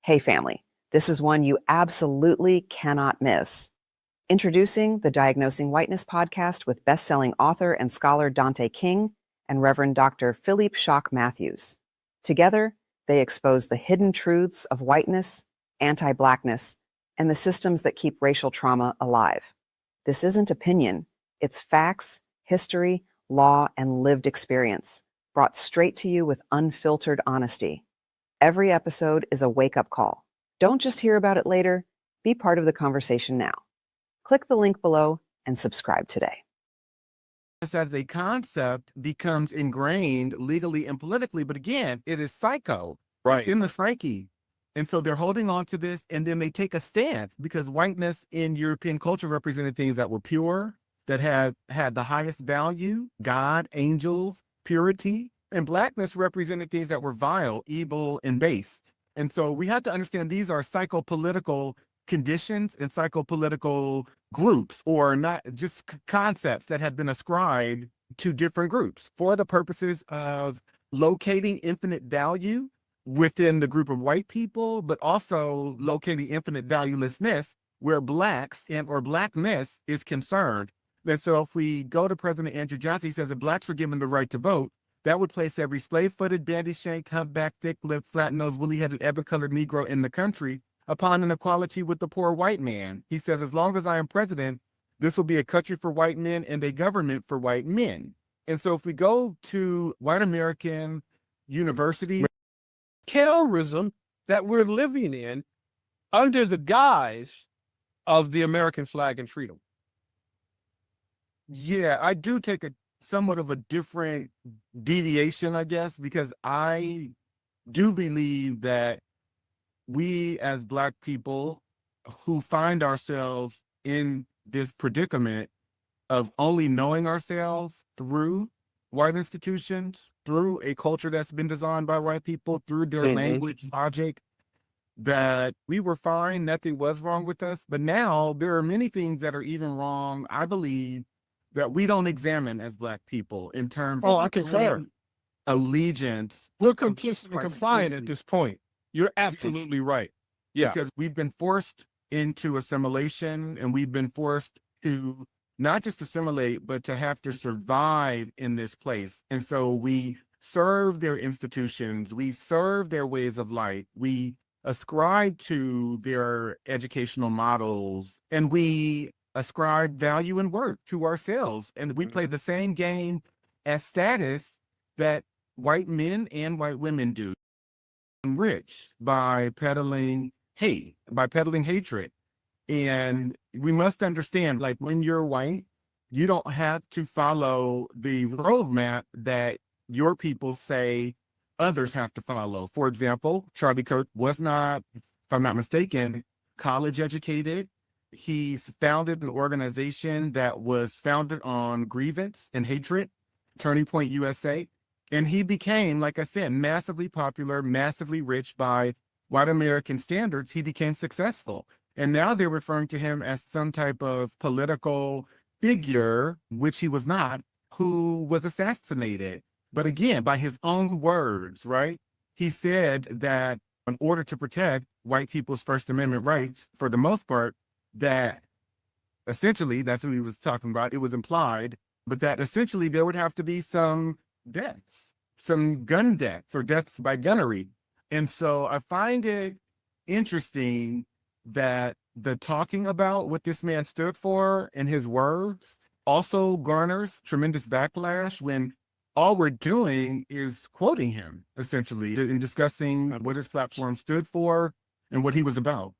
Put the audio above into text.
Hey family, this is one you absolutely cannot miss. Introducing the Diagnosing Whiteness Podcast with best-selling author and scholar Dante King and Reverend Dr. Philippe Matthews. Together, they expose the hidden truths of whiteness, anti-Blackness, and the systems that keep racial trauma alive. This isn't opinion, it's facts, history, law, and lived experience, brought straight to you with unfiltered honesty. Every episode is a wake-up call. Don't just hear about it later, be part of the conversation now. Click the link below and subscribe today. This as a concept becomes ingrained legally and politically, but again, it is psycho. Right. It's in the psyche. And so they're holding on to this, and then they take a stance because whiteness in European culture represented things that were pure, that had the highest value, God, angels, purity, and Blackness represented things that were vile, evil, and base. And so we have to understand these are psychopolitical conditions and psychopolitical groups, or not just concepts that have been ascribed to different groups for the purposes of locating infinite value within the group of white people, but also locating infinite valuelessness where Blacks or Blackness is concerned. And so if we go to President Andrew Johnson, he says if Blacks were given the right to vote, that would place every slave-footed, bandy-shanked, humpbacked, thick-lipped, flat-nosed, woolly-headed, ebony-colored Negro in the country upon an equality with the poor white man. He says, as long as I am president, this will be a country for white men and a government for white men. And so if we go to white American university, terrorism that we're living in under the guise of the American flag and freedom. Yeah, I do take somewhat of a different deviation, I guess, because I do believe that we as Black people who find ourselves in this predicament of only knowing ourselves through white institutions, through a culture that's been designed by white people, through their language, logic, that we were fine, nothing was wrong with us. But now there are many things that are even wrong, I believe, that we don't examine as Black people in terms of allegiance. We're complicit and compliant at this point. You're absolutely right. Yeah. Because we've been forced into assimilation, and we've been forced to not just assimilate, but to have to survive in this place. And so we serve their institutions, we serve their ways of life, we ascribe to their educational models, and we ascribe value and worth to ourselves. And we play the same game as status that white men and white women do. Rich by peddling hate, by peddling hatred. And we must understand, like, when you're white, you don't have to follow the roadmap that your people say others have to follow. For example, Charlie Kirk was not, if I'm not mistaken, college educated. He's founded an organization that was founded on grievance and hatred, Turning Point USA. And he became, like I said, massively popular, massively rich by white American standards. He became successful. And now they're referring to him as some type of political figure, which he was not, who was assassinated. But again, by his own words, right? He said that in order to protect white people's First Amendment rights, for the most part, that essentially, that's what he was talking about. It was implied, but that essentially there would have to be some deaths, some gun deaths or deaths by gunnery. And so I find it interesting that the talking about what this man stood for and his words also garners tremendous backlash when all we're doing is quoting him, essentially, and discussing what his platform stood for and what he was about.